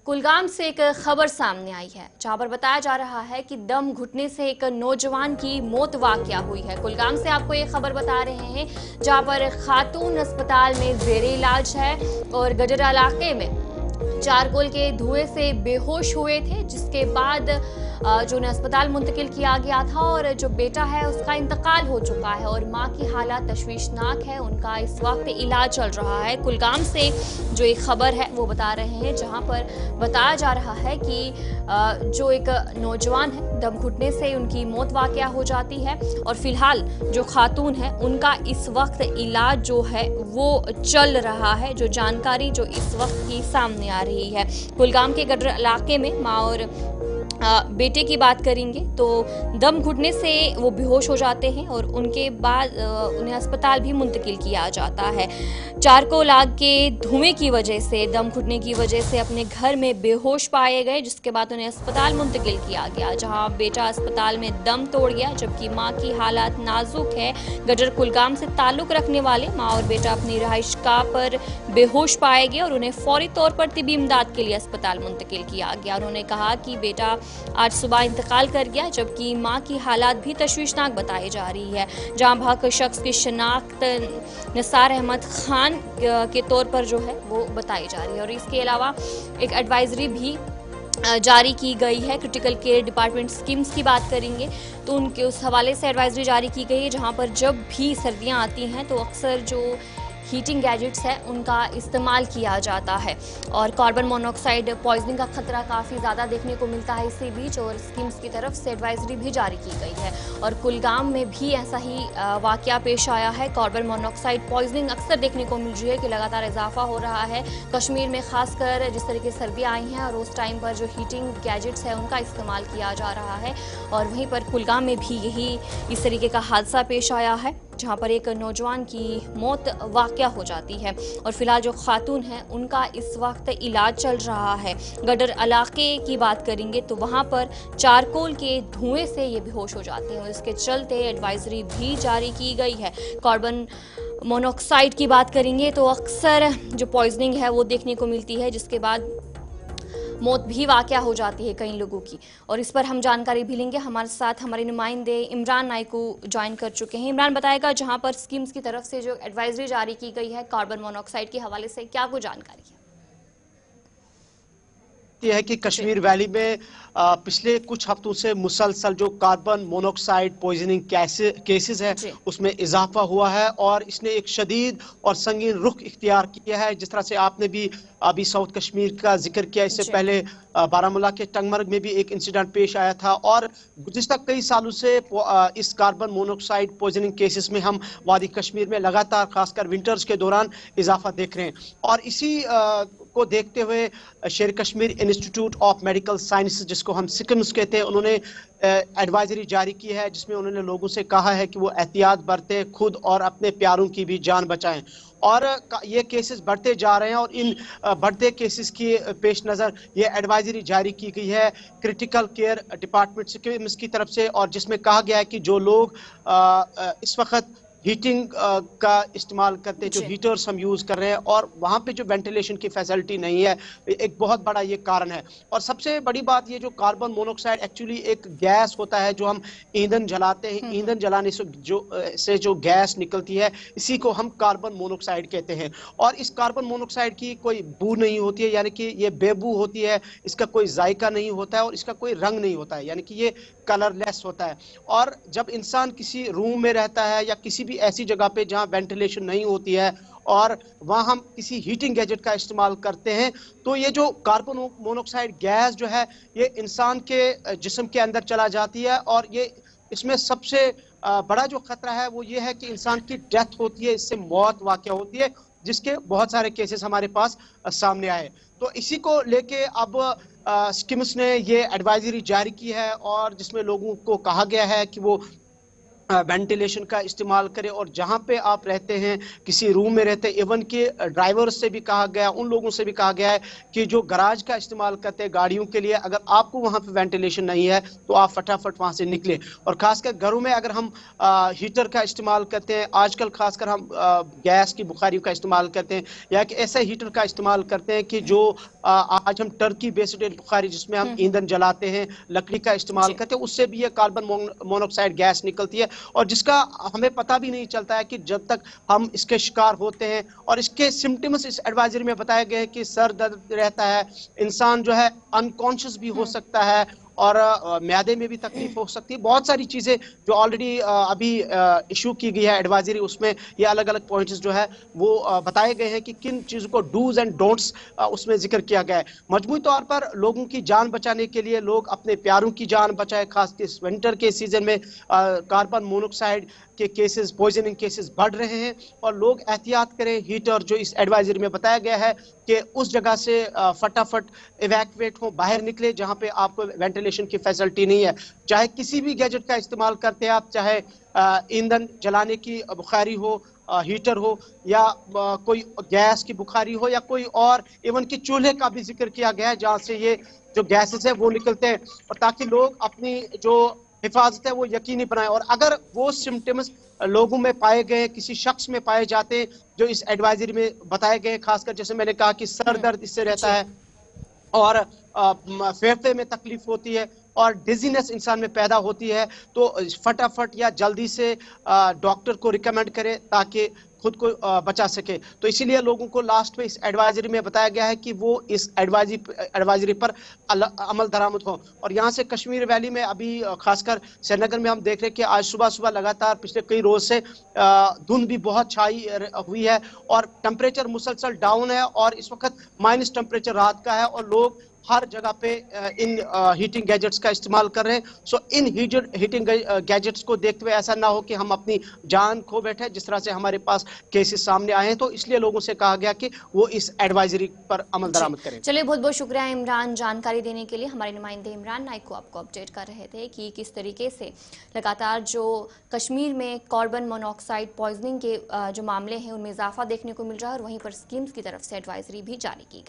कुलगाम से एक खबर सामने आई है जहां पर बताया जा रहा है कि दम घुटने से एक नौजवान की मौत वाकया हुई है। कुलगाम से आपको ये खबर बता रहे हैं जहां पर खातून अस्पताल में जेरे इलाज है और गजरा इलाके में चारकोल के धुएं से बेहोश हुए थे, जिसके बाद जो उन्हें अस्पताल मुंतकिल किया गया था और जो बेटा है उसका इंतकाल हो चुका है और मां की हालत तशवीशनाक है। उनका इस वक्त इलाज चल रहा है। कुलगाम से जो एक खबर है वो बता रहे हैं जहां पर बताया जा रहा है कि जो एक नौजवान है दम घुटने से उनकी मौत वाकया हो जाती है और फिलहाल जो खातून है उनका इस वक्त इलाज जो है वो चल रहा है। जो जानकारी जो इस वक्त की सामने आ रही है, कुलगाम के गडर इलाके में माँ और बेटे की बात करेंगे तो दम घुटने से वो बेहोश हो जाते हैं और उनके बाद उन्हें अस्पताल भी मुंतकिल किया जाता है। चारकोल आग के धुएं की वजह से, दम घुटने की वजह से अपने घर में बेहोश पाए गए, जिसके बाद उन्हें अस्पताल मुंतकिल किया गया जहां बेटा अस्पताल में दम तोड़ गया, जबकि मां की हालत नाजुक है। गडर कुलगाम से ताल्लुक रखने वाले मां और बेटा अपनी रहायशगाह पर बेहोश पाए गए और उन्हें फौरी तौर पर तिबी इमदाद के लिए अस्पताल मुंतकिल किया गया। उन्होंने कहा कि बेटा आज सुबह इंतकाल कर गया, जबकि मां की हालात भी तशवीशनाक बताई जा रही है। जहां भाग शख्स की शनाख्त निसार अहमद खान के तौर पर जो है वो बताई जा रही है और इसके अलावा एक एडवाइजरी भी जारी की गई है। क्रिटिकल केयर डिपार्टमेंट स्कीम्स की बात करेंगे तो उनके उस हवाले से एडवाइजरी जारी की गई है जहां पर जब भी सर्दियां आती हैं तो अक्सर जो हीटिंग गैजेट्स है उनका इस्तेमाल किया जाता है और कार्बन मोनोऑक्साइड पॉइजनिंग का खतरा काफ़ी ज़्यादा देखने को मिलता है इसी बीच, और स्कीम्स की तरफ से एडवाइजरी भी जारी की गई है। और कुलगाम में भी ऐसा ही वाकया पेश आया है। कार्बन मोनोऑक्साइड पॉइजनिंग अक्सर देखने को मिल रही है कि लगातार इजाफा हो रहा है कश्मीर में, खासकर जिस तरीके से सर्दियाँ आई हैं और उस टाइम पर जो हीटिंग गैजेट्स है उनका इस्तेमाल किया जा रहा है। और वहीं पर कुलगाम में भी यही इस तरीके का हादसा पेश आया है जहां पर एक नौजवान की मौत वाकया हो जाती है और फिलहाल जो खातून है उनका इस वक्त इलाज चल रहा है। गडर इलाके की बात करेंगे तो वहां पर चारकोल के धुएं से ये बेहोश हो जाते हैं और इसके चलते एडवाइजरी भी जारी की गई है। कार्बन मोनोऑक्साइड की बात करेंगे तो अक्सर जो पॉइजनिंग है वो देखने को मिलती है, जिसके बाद मौत भी वाकया हो जाती है कई लोगों की, और इस पर हम जानकारी भी लेंगे। हमारे साथ हमारे नुमाइंदे इमरान नाइकू ज्वाइन कर चुके हैं। इमरान बताएगा जहां पर स्कीम्स की तरफ से जो एडवाइजरी जारी की गई है कार्बन मोनोऑक्साइड के हवाले से, क्या कुछ जानकारी है? ये है कि कश्मीर वैली में पिछले कुछ हफ्तों से मुसलसल जो कार्बन मोनोऑक्साइड पॉइजनिंग केसेस है उसमें इजाफा हुआ है और इसने एक शदीद और संगीन रुख इख्तियार किया है। जिस तरह से आपने भी अभी साउथ कश्मीर का जिक्र किया, इससे पहले बारामूला के टंगमर्ग में भी एक इंसिडेंट पेश आया था और गुज़िश्ता कई सालों से इस कार्बन मोनोऑक्साइड पॉइजनिंग केसेस में हम वादी कश्मीर में लगातार खासकर विंटर्स के दौरान इजाफा देख रहे हैं। और इसी को देखते हुए शेर Kashmir institute of medical science, जिसको हम सिकम्स कहते हैं, उन्होंने एडवाइजरी जारी की है जिसमें उन्होंने लोगों से कहा है कि वो एहतियात बरतें, खुद और अपने प्यारों की भी जान बचाएं। और ये केसेस बढ़ते जा रहे हैं और इन बढ़ते केसेस की पेश नज़र ये एडवाइजरी जारी की गई है क्रिटिकल केयर डिपार्टमेंट की तरफ से, और जिसमें कहा गया है कि जो लोग इस वक्त हीटिंग का इस्तेमाल करते, जो हीटर्स हम यूज़ कर रहे हैं और वहाँ पे जो वेंटिलेशन की फैसिलिटी नहीं है, एक बहुत बड़ा ये कारण है। और सबसे बड़ी बात ये, जो कार्बन मोनोऑक्साइड एक्चुअली एक गैस होता है जो हम ईंधन जलाते हैं, ईंधन जलाने से जो गैस निकलती है इसी को हम कार्बन मोनोऑक्साइड कहते हैं। और इस कार्बन मोनोऑक्साइड की कोई बू नहीं होती है, यानी कि ये बेबू होती है, इसका कोई जायका नहीं होता है और इसका कोई रंग नहीं होता है, यानी कि ये कलरलेस होता है। और जब इंसान किसी रूम में रहता है या किसी भी ऐसी जगह पे जहां वेंटिलेशन नहीं होती है और वहां हम किसी हीटिंग गैजेट का इस्तेमाल करते हैं, तो ये जो कार्बन मोनोऑक्साइड गैस जो है ये इंसान के जिस्म के अंदर चला जाती है और ये इसमें सबसे बड़ा जो खतरा है वो ये है कि इंसान की डेथ होती है, इससे मौत वाक़या होती है, जिसके बहुत सारे केसेस हमारे पास सामने आए। तो इसी को लेके अब स्किम्स ने ये एडवाइजरी जारी की है और जिसमें लोगों को कहा गया है कि वो वेंटिलेशन का इस्तेमाल करें, और जहां पे आप रहते हैं, किसी रूम में रहते हैं, इवन के ड्राइवर से भी कहा गया, उन लोगों से भी कहा गया है कि जो गराज का इस्तेमाल करते हैं गाड़ियों के लिए, अगर आपको वहां पे वेंटिलेशन नहीं है तो आप फटाफट वहां से निकले। और खासकर घरों में अगर हम हीटर का इस्तेमाल करते हैं, आजकल खासकर हम गैस की बुखारी का इस्तेमाल करते हैं, या कि ऐसे हीटर का इस्तेमाल करते हैं कि जो आज हम टर्की बेस्ड बुखारी, जिसमें हम ईंधन जलाते हैं, लकड़ी का इस्तेमाल करते हैं, उससे भी ये कार्बन मोनोऑक्साइड गैस निकलती है, और जिसका हमें पता भी नहीं चलता है कि जब तक हम इसके शिकार होते हैं। और इसके सिम्टम्स इस एडवाइजरी में बताया गया है कि सर दर्द रहता है, इंसान जो है अनकॉन्शियस भी हो सकता है, और म्यादे में भी तकलीफ हो सकती है। बहुत सारी चीजें जो ऑलरेडी अभी इशू की गई है एडवाइजरी, उसमें ये अलग अलग पॉइंट्स जो है वो बताए गए हैं कि किन चीजों को डूज एंड डोंट्स उसमें जिक्र किया गया है। मजमूई तौर पर लोगों की जान बचाने के लिए लोग अपने प्यारों की जान बचाए, खासकर इस विंटर के सीजन में कार्बन मोनोऑक्साइड के केसेस, पॉइजनिंग केसेस बढ़ रहे हैं, और लोग एहतियात करें। हीटर जो इस एडवाइजरी में बताया गया है कि उस जगह से फटाफट इवैक्यूएट हो, बाहर निकले जहां पे आपको वेंटिलेशन की फैसिलिटी नहीं है। चाहे किसी भी गैजेट का इस्तेमाल करते हैं आप, चाहे ईंधन जलाने की बुखारी हो, हीटर हो, या कोई गैस की बुखारी हो, या कोई और, इवन कि चूल्हे का भी जिक्र किया गया है जहां से ये जो गैसेस है वो निकलते हैं, और ताकि लोग अपनी जो हिफाजत है वो यकीनी बनाए। और अगर वो सिम्टम्स लोगों में पाए गए, किसी शख्स में पाए जाते हैं जो इस एडवाइजरी में बताए गए, खासकर जैसे मैंने कहा कि सर दर्द इससे रहता है, और फेफड़े में तकलीफ होती है, और डिजीनेस इंसान में पैदा होती है, तो फटाफट या जल्दी से डॉक्टर को रिकमेंड करें ताकि खुद को बचा सके। तो इसीलिए लोगों को लास्ट में इस एडवाइजरी में बताया गया है कि वो इस एडवाइजरी पर अमल दरामद हो। और यहाँ से कश्मीर वैली में अभी खासकर श्रीनगर में हम देख रहे हैं कि आज सुबह सुबह लगातार पिछले कई रोज से धुंध भी बहुत छाई हुई है, और टेम्परेचर मुसलसल डाउन है, और इस वक्त माइनस टेम्परेचर रात का है, और लोग हर जगह पे इन हीटिंग गैजेट्स का इस्तेमाल कर रहे हैं। सो इन हीटिंग गैजेट्स को देखते हुए ऐसा ना हो कि हम अपनी जान खो बैठे, जिस तरह से हमारे पास केसेस सामने आए हैं। तो इसलिए लोगों से कहा गया कि वो इस एडवाइजरी पर अमल दरामद करें। चलिए, बहुत बहुत शुक्रिया इमरान जानकारी देने के लिए। हमारे नुमाइंदे इमरान नाइक को आपको अपडेट कर रहे थे कि किस तरीके से लगातार जो कश्मीर में कार्बन मोनोऑक्साइड पॉइजनिंग के जो मामले हैं उनमें इजाफा देखने को मिल रहा है, और वहीं पर स्कीम्स की तरफ से एडवाइजरी भी जारी की गई।